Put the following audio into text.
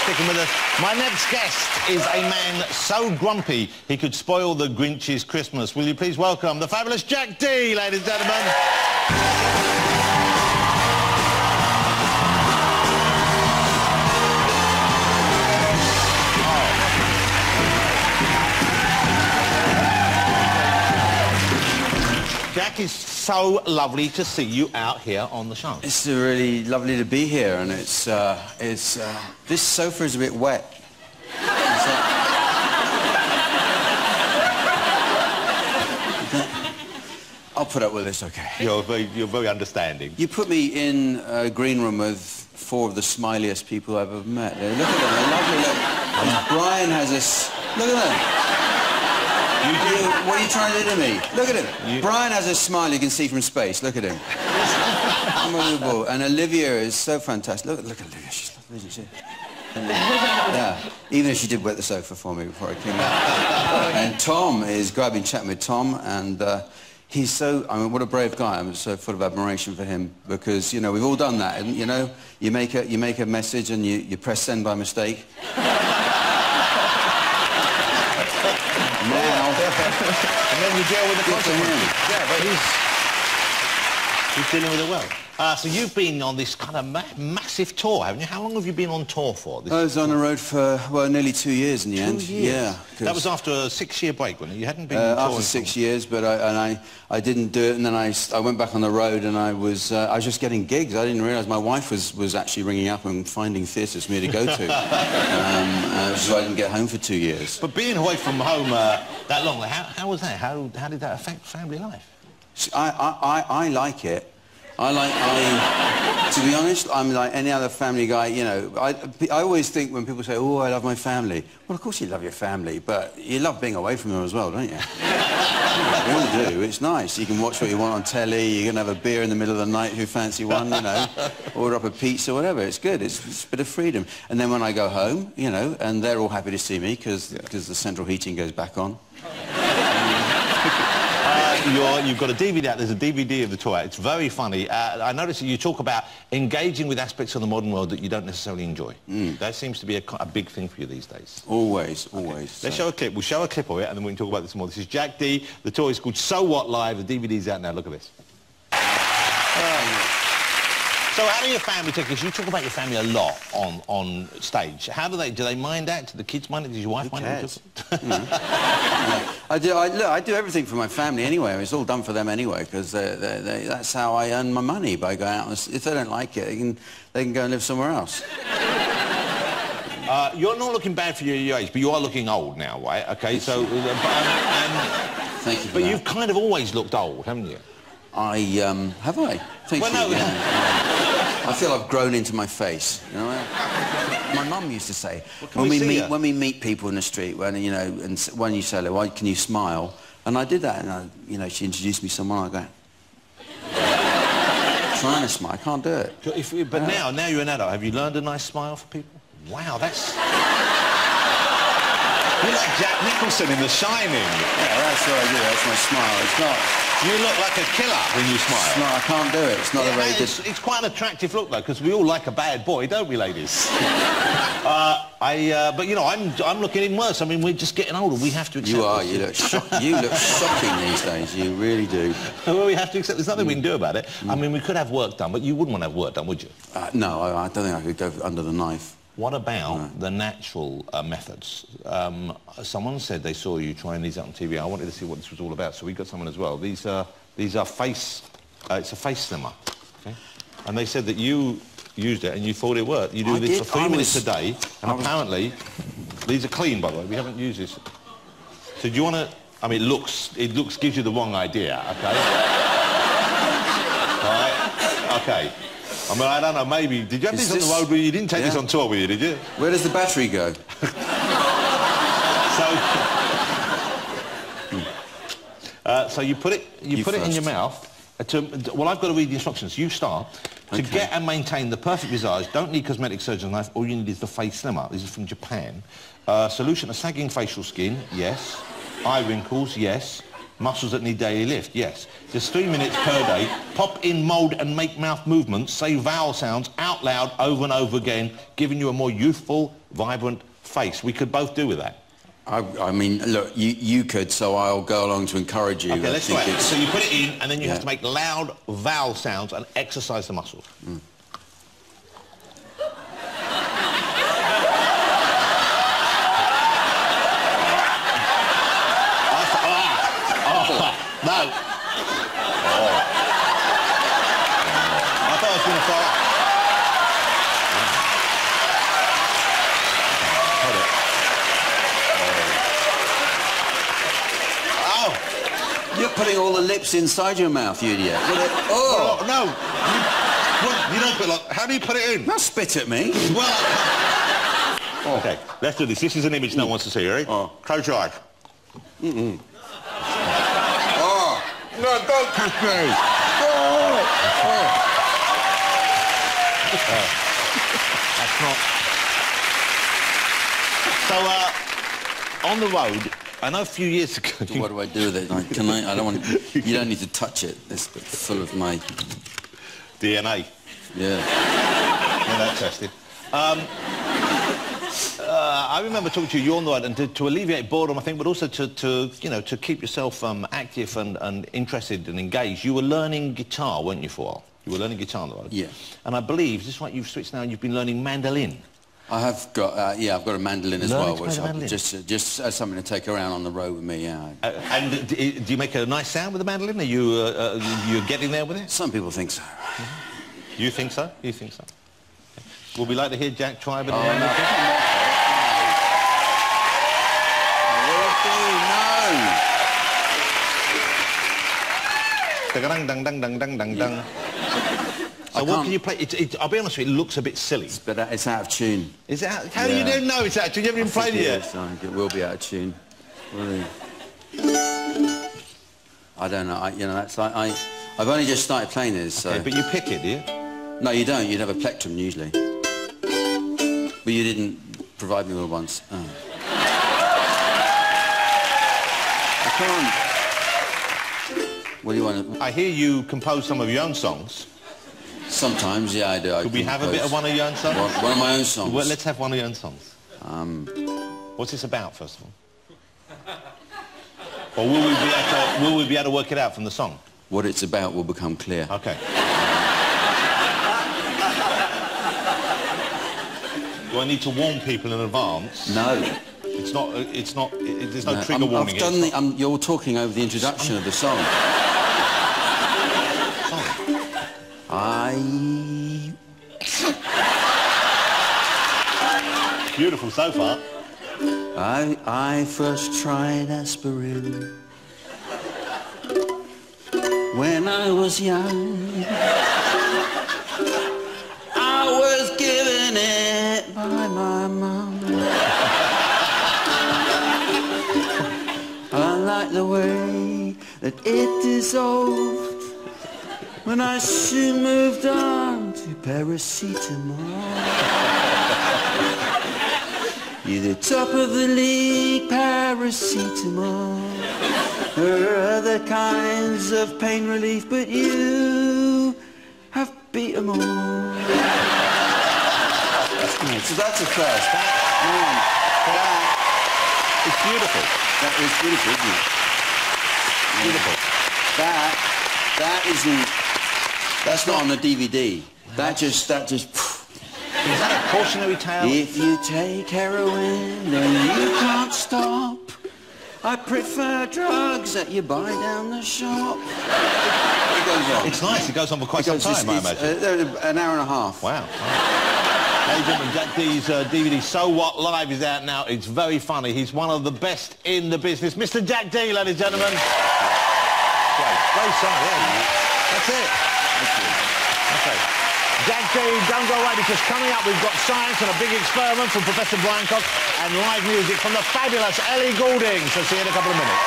sticking with us. My next guest is a man so grumpy he could spoil the Grinch's Christmas. Will you please welcome the fabulous Jack D, ladies and gentlemen. Jack, it's so lovely to see you out here on the show. It's really lovely to be here, and this sofa is a bit wet. I'll put up with this, okay. You're very understanding. You put me in a green room with 4 of the smiliest people I've ever met. Look at them, they're lovely. Look. Brian has this. Look at them. What are you trying to do to me? Look at him. Brian has a smile you can see from space. Look at him. Unbelievable. And Olivia is so fantastic. Look at Olivia. She's lovely, isn't she? Yeah. Even if she did wet the sofa for me before I came out. And Tom is great. I've been chatting with Tom, and he's so... I mean, what a brave guy. I'm so full of admiration for him because, you know, we've all done that. And, you know, you make a message and you press send by mistake. Now, and then you deal with the consequences. Yeah, but he's dealing with it well. So you've been on this kind of massive tour, haven't you? How long have you been on tour for? I was on the road for, well, nearly 2 years in the end. 2 years? Yeah. That was after a 6-year break, wasn't it? You hadn't been after 6 years, but I didn't do it, and then I went back on the road, and I was just getting gigs. I didn't realise my wife was actually ringing up and finding theatres for me to go to. So I didn't get home for 2 years. But being away from home that long, how was that? How did that affect family life? I like it. To be honest, I'm like any other family guy, you know. I always think when people say, oh, I love my family. Well, of course you love your family, but you love being away from them as well, don't you? You really do. It's nice. You can watch what you want on telly, you can have a beer in the middle of the night if you fancy one, you know, order up a pizza, whatever. It's good. It's a bit of freedom. And then when I go home, you know, and they're all happy to see me because the central heating goes back on. You've got a DVD out. There's a DVD of the tour. It's very funny. I noticed that you talk about engaging with aspects of the modern world that you don't necessarily enjoy. That seems to be a big thing for you these days. Always, okay. Always. Let's show a clip. We'll show a clip of it, and then we can talk about this more. This is Jack D. The tour is called So What Live. The DVD's out now. Look at this. So how do your family take this? You talk about your family a lot on stage. How do they mind that? Do the kids mind it? Does your wife mind it? I do everything for my family anyway. I mean, it's all done for them anyway because that's how I earn my money, by going out. If they don't like it, they can go and live somewhere else. You're not looking bad for your age, but you are looking old now, right? Okay, so... Thank you for But that. you've kind of always looked old, haven't you? Have I? Thank you. No. Yeah. I feel I've grown into my face. You know, my mum used to say when we meet people in the street, when you know, and when you say, "Why can you smile?" And I did that, and you know, she introduced me to someone. I go, trying to smile, I can't do it. But now you're an adult. Have you learned a nice smile for people? Wow, that's. You're like Jack Nicholson in The Shining. Yeah, that's what I do. That's my smile. It's not. You look like a killer when you smile. It's not, I can't do it. It's not a very good... It's quite an attractive look, though, because we all like a bad boy, don't we, ladies? But, you know, I'm looking even worse. I mean, we're just getting older. We have to accept this. You look shocking these days. You really do. Well, we have to accept. There's nothing we can do about it. I mean, we could have work done, but you wouldn't want to have work done, would you? No, I don't think I could go under the knife. What about the natural methods? Someone said they saw you trying these out on TV. I wanted to see what this was all about, so we got someone as well. These are face... it's a face slimmer, okay? And they said that you used it and you thought it worked. You do this for 3 minutes a day, and apparently... These are clean, by the way. We haven't used this. So do you want to... I mean, it gives you the wrong idea, okay? All right? Okay. I mean, I don't know, maybe... Did you have this on the road? You didn't take this on tour with you, did you? Where does the battery go? So you put it in your mouth. Well, I've got to read the instructions. You start. To get and maintain the perfect visage, don't need cosmetic surgeon's knife. All you need is the face slimmer. This is from Japan. Solution to sagging facial skin, yes. Eye wrinkles, yes. Muscles that need daily lift, yes. Just 3 minutes per day. Pop in, mould and make mouth movements. Say vowel sounds out loud over and over again, giving you a more youthful, vibrant face. We could both do with that. I mean, look, you could, so I'll go along to encourage you. OK, let's try it. So you put it in, and then you have to make loud vowel sounds and exercise the muscles. Mm. No. Oh. I thought I was going to start. Hold it. Oh. You're putting all the lips inside your mouth, you idiot. Oh. No. You don't put like... How do you put it in? Don't spit at me. Well... OK, let's do this. This is an image no one wants to see, ready? Oh. Close your eyes. Mm-mm. No, don't touch me! That's not... So, on the road, I know a few years ago... What do I do with it? Like, can I don't want... You don't need to touch it. It's full of my... DNA. Yeah. Yeah, that's tested. I remember talking to you on the road, and to alleviate boredom, I think, but also to you know, to keep yourself active and interested and engaged. You were learning guitar, weren't you, for a while? You were learning guitar on the road. Yeah. And I believe, is this right, you've switched now and you've been learning mandolin? I have got, yeah, I've got a mandolin as well, which mandolin. just as something to take around on the road with me, yeah. And do you make a nice sound with the mandolin? Are you you're getting there with it? Some people think so. Mm-hmm. You think so? You think so? Okay. Would we like to hear Jack try a bit of no. Dang. So what can you play? I'll be honest with you, it looks a bit silly. But it's out of tune. Is it out? How do you don't know it's out of tune? You haven't even played it yet. I think it will be out of tune. Really. I don't know. You know, that's like I've only just started playing this. So. Okay, but you pick it, do you? No, you don't. You'd have a plectrum usually. But you didn't provide me with once. Oh. I can't. What do you want to... I hear you compose some of your own songs. Sometimes, yeah, I do. Could we have a bit of one of your own songs? One of my own songs? Well, let's have one of your own songs. What's this about, first of all? Or will we be able to work it out from the song? What it's about will become clear. OK. Do I need to warn people in advance? No. There's no trigger warning. You're talking over the introduction of the song. Beautiful so far. I first tried aspirin when I was young. I was given it by my mum. I like the way that it dissolved when I soon moved on to paracetamol. You're the top of the league, paracetamol. There are other kinds of pain relief, but you have beat them all. So that's a first. It's beautiful. That is beautiful, isn't it? Beautiful. That's not on the DVD. That just... Is that a cautionary tale? If you take heroin, then you can't stop. I prefer drugs that you buy down the shop. It goes on. It's nice. It goes on for quite some time, I imagine. An hour and a half. Wow. Ladies and gentlemen, Jack D's DVD, So What Live, is out now. It's very funny. He's one of the best in the business. Mr. Jack D, ladies and gentlemen. Great song, yeah. That's it. Okay. Jack D, don't go away, because coming up we've got science and a big experiment from Professor Brian Cox and live music from the fabulous Ellie Goulding. So see you in a couple of minutes.